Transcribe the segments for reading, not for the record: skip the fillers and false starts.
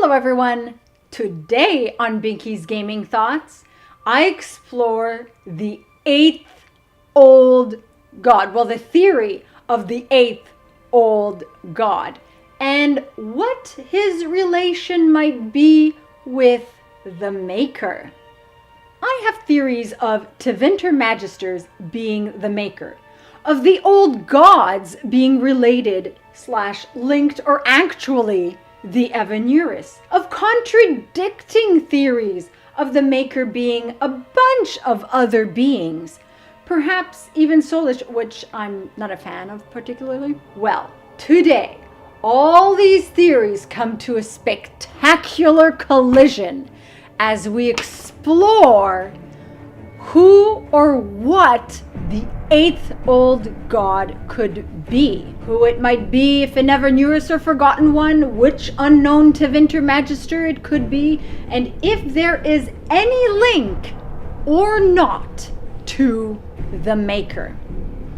Hello everyone! Today on Binky's Gaming Thoughts, I explore the 8th old god. Well, the theory of the 8th old god and what his relation might be with the Maker. I have theories of Tevinter Magisters being the Maker, of the old gods being related / linked or actually the Evanuris, of contradicting theories of the Maker being a bunch of other beings, perhaps even soulish, which I'm not a fan of particularly. Well, today, all these theories come to a spectacular collision as we explore who or what the 8th old god could be. Who it might be, if an Evanuris or Forgotten One, which unknown Tevinter Magister it could be, and if there is any link or not to the Maker.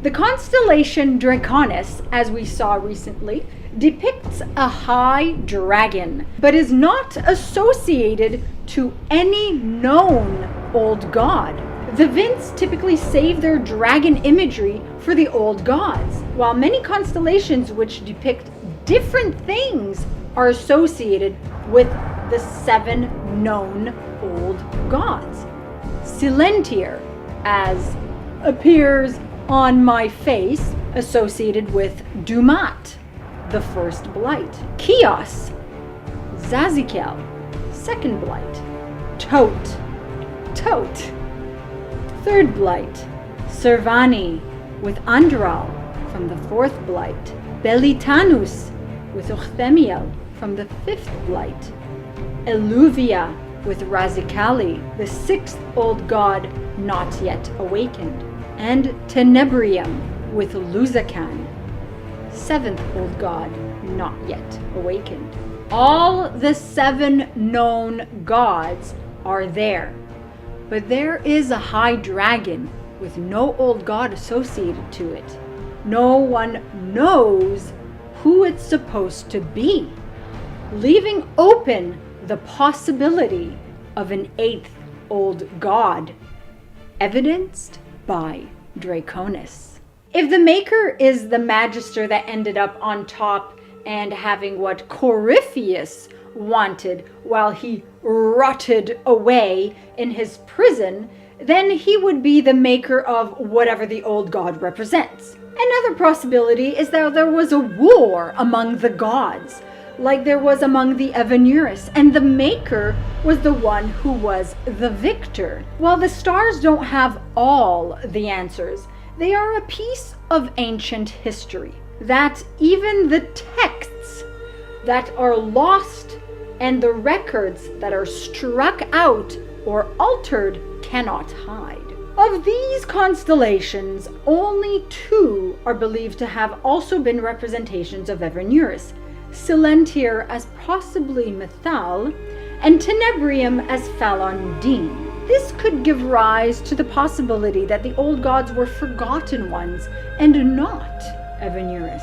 The Constellation Draconis, as we saw recently, depicts a high dragon, but is not associated to any known old god. The Vints typically save their dragon imagery for the old gods, while many constellations which depict different things are associated with the 7 known old gods. Silentier, as appears on my face, associated with Dumat, the first blight. Kios, Zazikel, second blight. Tote, third blight. Servani with Andral from the 4th blight. Belitanus with Ochthemiel from the 5th blight. Eluvia with Razikali, the 6th old god not yet awakened. And Tenebrium with Luzakan, 7th old god not yet awakened. All the 7 known gods are there. But there is a high dragon with no old god associated to it. No one knows who it's supposed to be, leaving open the possibility of an 8th old god, evidenced by Draconis. If the Maker is the Magister that ended up on top and having what Corypheus wanted while he rotted away in his prison, then he would be the Maker of whatever the old god represents. Another possibility is that there was a war among the gods, like there was among the Evanuris, and the Maker was the one who was the victor. While the stars don't have all the answers, they are a piece of ancient history that even the texts that are lost and the records that are struck out or altered cannot hide. Of these constellations, only 2 are believed to have also been representations of Evanuris, Silentier as possibly Mithal, and Tenebrium as Falon Din. This could give rise to the possibility that the old gods were Forgotten Ones and not Evanuris,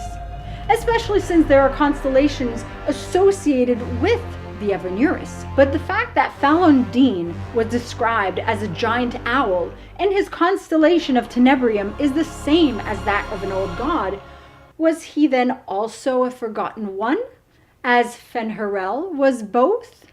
especially since there are constellations associated with the Evanuris. But the fact that Falon Din was described as a giant owl and his constellation of Tenebrium is the same as that of an old god, was he then also a Forgotten One, as Fen'Harel was both?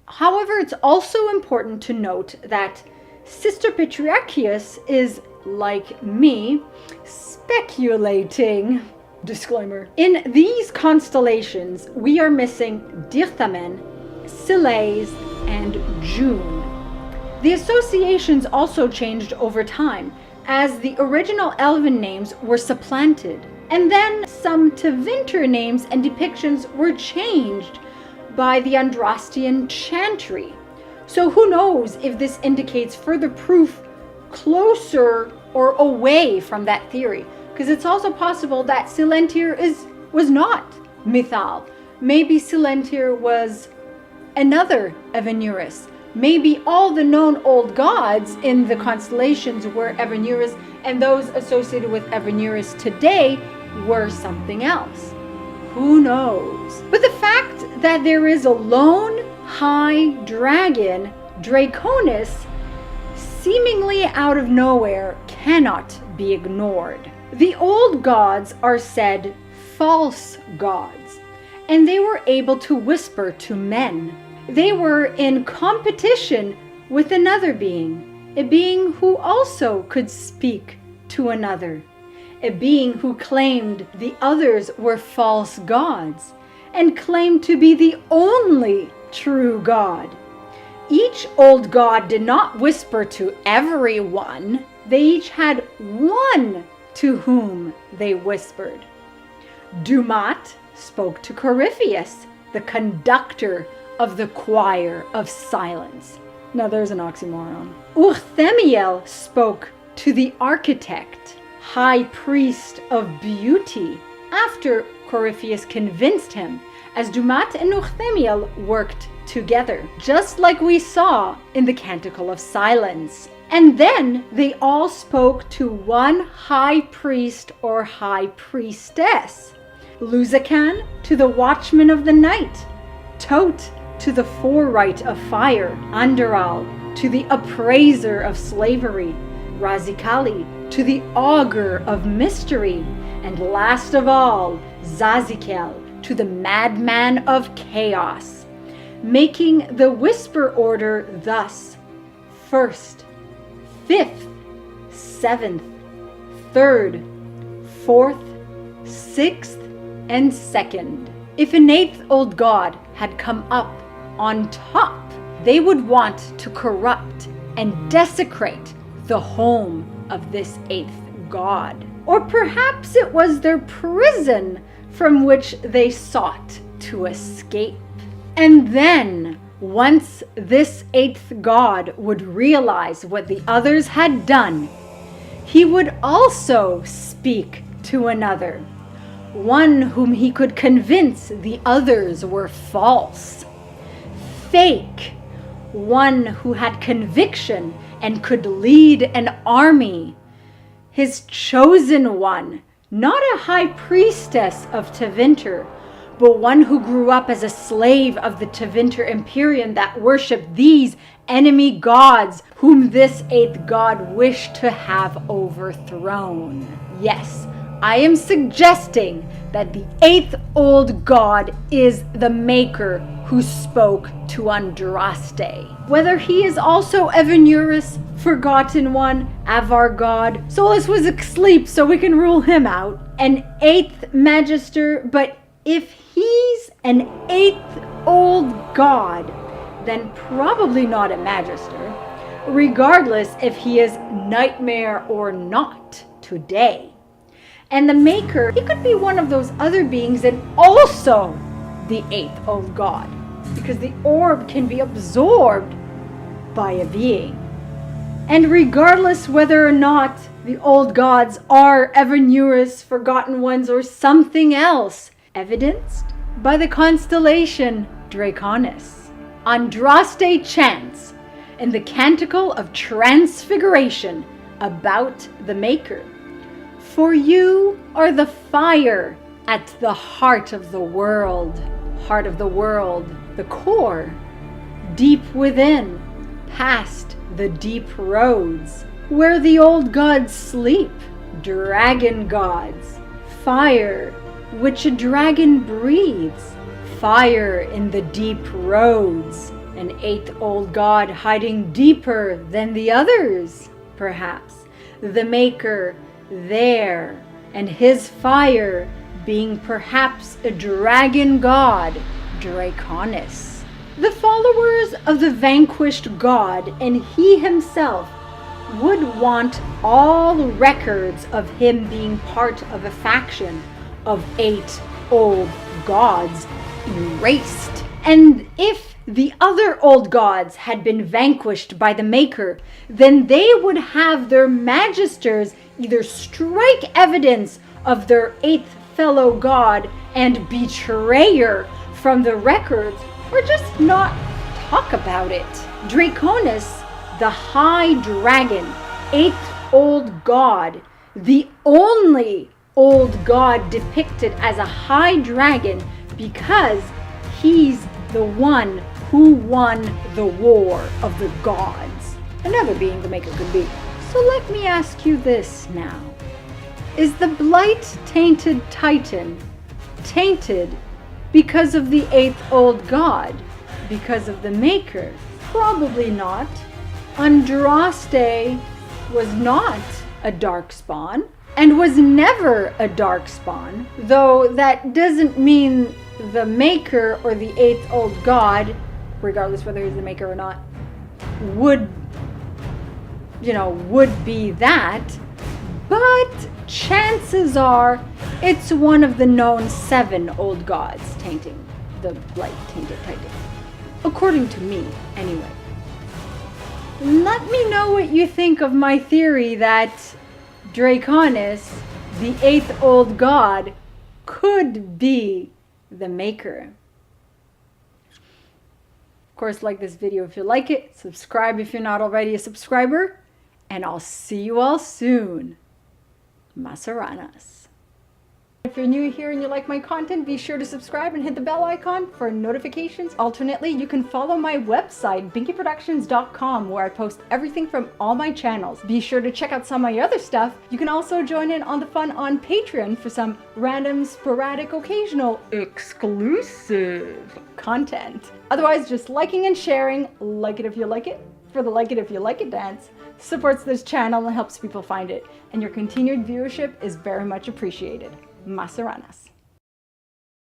However, it's also important to note that Sister Patriarchius is, like me, speculating. Disclaimer. In these constellations, we are missing Dirthamen, Siles, and June. The associations also changed over time, as the original Elven names were supplanted, and then some Tevinter names and depictions were changed by the Andrastian chantry. So who knows if this indicates further proof closer or away from that theory. Because it's also possible that Silentier was not Mithal. Maybe Silentier was another Evanuris. Maybe all the known old gods in the constellations were Evanuris, and those associated with Evanuris today were something else. Who knows? But the fact that there is a lone high dragon, Draconis, seemingly out of nowhere, cannot be ignored. The old gods are said false gods, and they were able to whisper to men. They were in competition with another being, a being who also could speak to another, a being who claimed the others were false gods and claimed to be the only true God. Each old god did not whisper to everyone. They each had one to whom they whispered. Dumat spoke to Corypheus, the conductor of the choir of silence. Now there's an oxymoron. Urthemiel spoke to the architect, high priest of beauty, after Corypheus convinced him, as Dumat and Urthemiel worked together, just like we saw in the Canticle of Silence. And then they all spoke to one high priest or high priestess. Luzacan to the watchman of the night, Tot to the foreright of fire, Andral to the appraiser of slavery, Razikali to the augur of mystery, and last of all, Zazikel to the madman of chaos, making the whisper order thus: first, fifth, seventh, third, fourth, sixth, and second. If an eighth old god had come up on top, they would want to corrupt and desecrate the home of this eighth god. Or perhaps it was their prison from which they sought to escape. And then, once this eighth god would realize what the others had done, he would also speak to another, one whom he could convince the others were false, fake, one who had conviction and could lead an army, his chosen one, not a high priestess of Tevinter, but one who grew up as a slave of the Tevinter Imperium that worshipped these enemy gods whom this eighth god wished to have overthrown. Yes, I am suggesting that the eighth old god is the Maker who spoke to Andraste. Whether he is also Evanurus, Forgotten One, Avar God, Solus was asleep so we can rule him out, an eighth Magister, but if he's an eighth old god, then probably not a Magister, regardless if he is Nightmare or not today. And the Maker, he could be one of those other beings and also the eighth old god, because the orb can be absorbed by a being. And regardless whether or not the old gods are Evanurus, Forgotten Ones, or something else, evidenced by the constellation Draconis, Andraste chants in the Canticle of Transfiguration about the Maker. For you are the fire at the heart of the world, the core, deep within, past the deep roads, where the old gods sleep, dragon gods, fire, which a dragon breathes, fire in the deep roads, an eighth old god hiding deeper than the others, perhaps, the Maker there, and his fire being perhaps a dragon god, Draconis. The followers of the vanquished god and he himself would want all records of him being part of a faction of 8 old gods erased. And if the other old gods had been vanquished by the Maker, then they would have their magisters either strike evidence of their 8th fellow god and betrayer from the records, or just not talk about it. Draconis, the high dragon, 8th old god, the only old god depicted as a high dragon because he's the one who won the war of the gods. Another being the Maker could be. So let me ask you this now. Is the blight-tainted Titan tainted because of the 8th old god? Because of the Maker? Probably not. Andraste was not a darkspawn, and was never a darkspawn, though that doesn't mean the Maker or the 8th old god, regardless whether he's the Maker or not, would be that. But chances are it's one of the known 7 old gods tainting the blight-tainted Titan. According to me, anyway. Let me know what you think of my theory that Draconis, the 8th old god, could be the Maker. Of course, like this video if you like it, subscribe if you're not already a subscriber, and I'll see you all soon. Masaranas. If you're new here and you like my content, be sure to subscribe and hit the bell icon for notifications. Alternately, you can follow my website, binkyproductions.com, where I post everything from all my channels. Be sure to check out some of my other stuff. You can also join in on the fun on Patreon for some random, sporadic, occasional, exclusive content. Otherwise, just liking and sharing, like it if you like it, for the like it if you like it dance, supports this channel and helps people find it. And your continued viewership is very much appreciated. Masaranas.